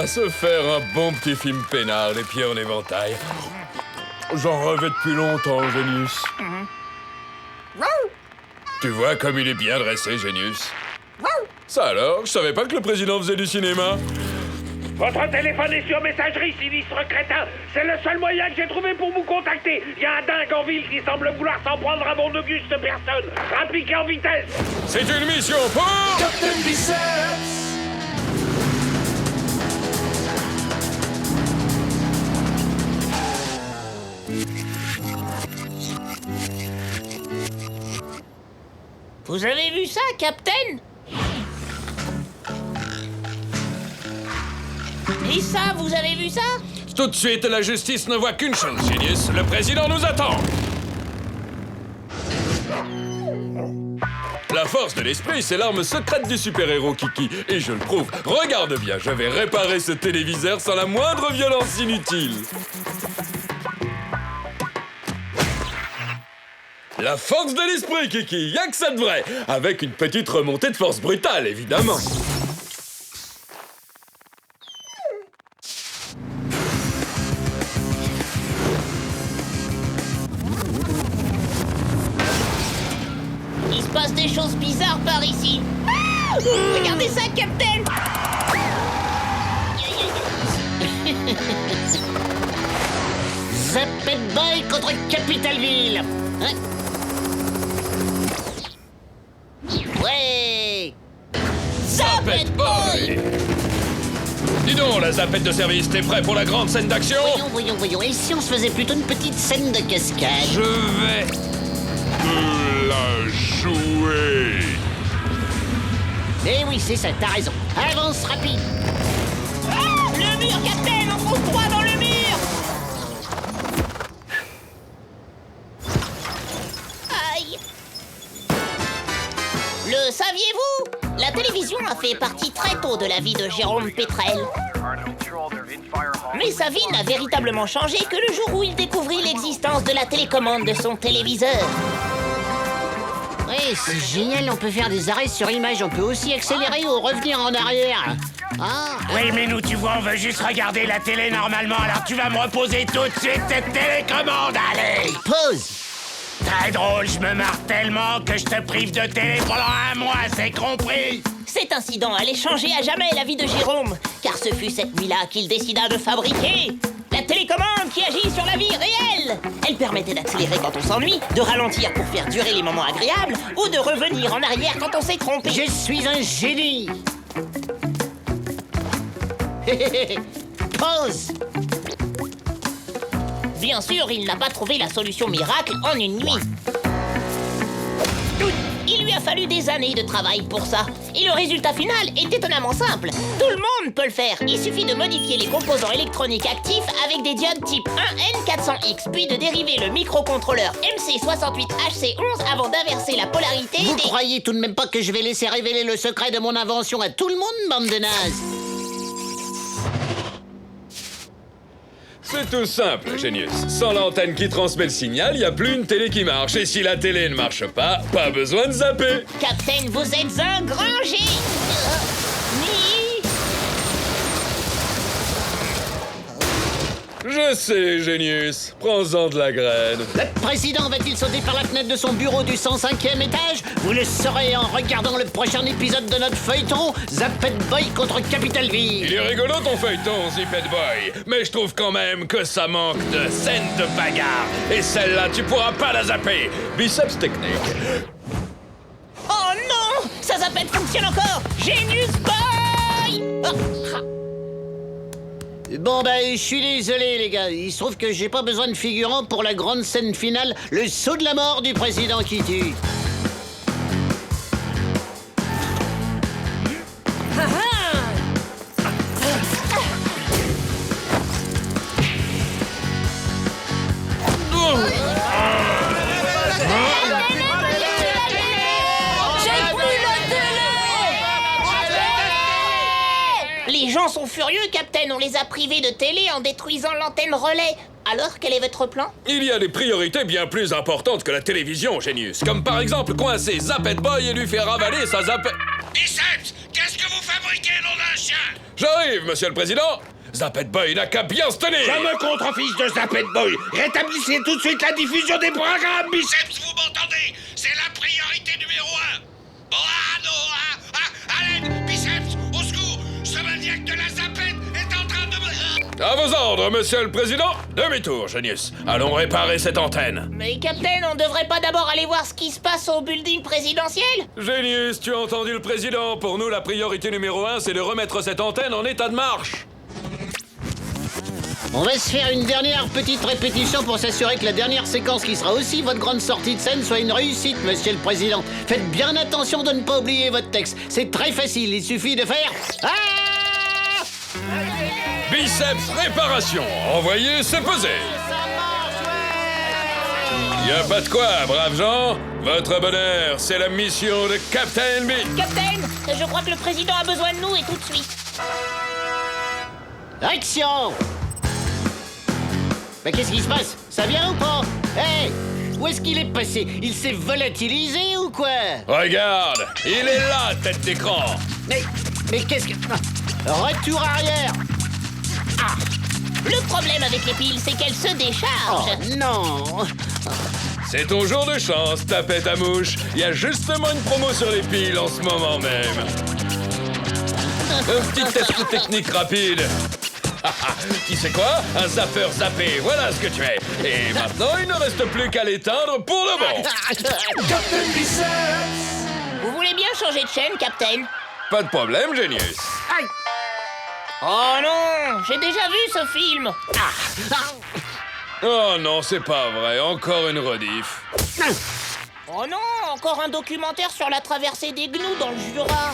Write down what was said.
Ah, se faire un bon petit film peinard, les pieds en éventail. J'en rêvais depuis longtemps, Génius. Tu vois comme il est bien dressé, Génius. Ça alors, je savais pas que le président faisait du cinéma. Votre téléphone est sur messagerie, sinistre crétin. C'est le seul moyen que j'ai trouvé pour vous contacter. Il y a un dingue en ville qui semble vouloir s'en prendre à mon auguste personne. Appliquez en vitesse. C'est une mission pour... Captain Biceps. Vous avez vu ça, Captain? Et ça, vous avez vu ça? Tout de suite, la justice ne voit qu'une chose, Génius. Le président nous attend. La force de l'esprit, c'est l'arme secrète du super-héros Kiki. Et je le prouve. Regarde bien, je vais réparer ce téléviseur sans la moindre violence inutile. La force de l'esprit, Kiki, y'a que ça de vrai. Avec une petite remontée de force brutale, évidemment. Il se passe des choses bizarres par ici. Ah, regardez ça, Captain. Zappet Boy contre Capitalville. Hein? Ouais. Zapet Boy! Dis donc, la zapette de service, t'es prêt pour la grande scène d'action? Voyons. Et si on se faisait plutôt une petite scène de cascade? Je vais la jouer. Eh oui, c'est ça, t'as raison. Avance rapide. Ah, le mur, Captain, on fonce droit dans le mur. Aïe. Le saviez-vous? La télévision a fait partie très tôt de la vie de Jérôme Pétrel. Mais sa vie n'a véritablement changé que le jour où il découvrit l'existence de la télécommande de son téléviseur. Ouais, c'est génial, on peut faire des arrêts sur image, on peut aussi accélérer ou revenir en arrière. Ah. Oui, mais nous, tu vois, on veut juste regarder la télé normalement. Alors tu vas me reposer tout de suite cette télécommande, allez. Pause. Très drôle, je me marre tellement que je te prive de télé pendant un mois, c'est compris? Cet incident allait changer à jamais la vie de Jérôme, car ce fut cette nuit-là qu'il décida de fabriquer la télécommande qui agit sur la vie réelle. Elle permettait d'accélérer quand on s'ennuie, de ralentir pour faire durer les moments agréables, ou de revenir en arrière quand on s'est trompé. Je suis un génie. Pause. Bien sûr, il n'a pas trouvé la solution miracle en une nuit. Il lui a fallu des années de travail pour ça. Et le résultat final est étonnamment simple. Tout le monde peut le faire. Il suffit de modifier les composants électroniques actifs avec des diodes type 1N400X, puis de dériver le microcontrôleur MC68HC11 avant d'inverser la polarité Vous des... croyez tout de même pas que je vais laisser révéler le secret de mon invention à tout le monde, bande de nazes? C'est tout simple, Génius. Sans l'antenne qui transmet le signal, y a plus une télé qui marche. Et si la télé ne marche pas besoin de zapper. Captain, vous êtes un grand génie. Je sais, Génius. Prends-en de la graine. Le président va-t-il sauter par la fenêtre de son bureau du 105e étage? Vous le saurez en regardant le prochain épisode de notre feuilleton Zappet Boy contre Capitalville. Il est rigolo ton feuilleton, Zippet Boy. Mais je trouve quand même que ça manque de scène de bagarre. Et celle-là, tu pourras pas la zapper. Biceps technique. Oh non! Ça Zappet fonctionne encore! Genius Boy! Oh. Bon je suis désolé les gars, il se trouve que j'ai pas besoin de figurants pour la grande scène finale, le saut de la mort du président qui tue. Les gens sont furieux, Captain. On les a privés de télé en détruisant l'antenne relais. Alors, quel est votre plan? Il y a des priorités bien plus importantes que la télévision, Génius. Comme par exemple coincer Zappet Boy et lui faire avaler sa zappette... Biceps, qu'est-ce que vous fabriquez? sécurité, nom d'un chien! J'arrive, monsieur le président. Zappet Boy n'a qu'à bien se tenir. Je me contrefiche de Zappet Boy! Rétablissez tout de suite la diffusion des programmes, Biceps, vous m'entendez? C'est la priorité numéro 1! Oh, non, Alain, Biceps, au secours! Ce maniaque de la Zappet est en train de me... À vos ordres, monsieur le président. Demi-tour, Genius. Allons réparer cette antenne. Mais Captain, on devrait pas d'abord aller voir ce qui se passe au building présidentiel? Genius, tu as entendu le président. Pour nous, la priorité numéro 1, c'est de remettre cette antenne en état de marche. On va se faire une dernière petite répétition pour s'assurer que la dernière séquence qui sera aussi votre grande sortie de scène soit une réussite, monsieur le président. Faites bien attention de ne pas oublier votre texte. C'est très facile, il suffit de faire... Ah! Biceps réparation. Envoyez, c'est pesé. Y a pas de quoi, braves gens. Votre bonheur, c'est la mission de Captain B. Captain, je crois que le président a besoin de nous et tout de suite. Action! Mais qu'est-ce qui se passe? Ça vient ou pas? Hey! Où est-ce qu'il est passé? Il s'est volatilisé ou quoi? Regarde, il est là, tête d'écran. Mais qu'est-ce que... Retour arrière! Le problème avec les piles, c'est qu'elles se Oh déchargent. non! C'est ton jour de chance, tapette à mouche. Il y a justement une promo sur les piles en ce moment même. Un petit test technique rapide. Tu sais quoi? Un zapper zappé, voilà ce que tu es. Et maintenant, il ne reste plus qu'à l'éteindre pour le bon. Vous voulez bien changer de chaîne, Captain? Pas de problème, Genius. Oh non, j'ai déjà vu ce film. Oh non, c'est pas vrai, encore une rediff. Oh non, encore un documentaire sur la traversée des gnous dans le Jura.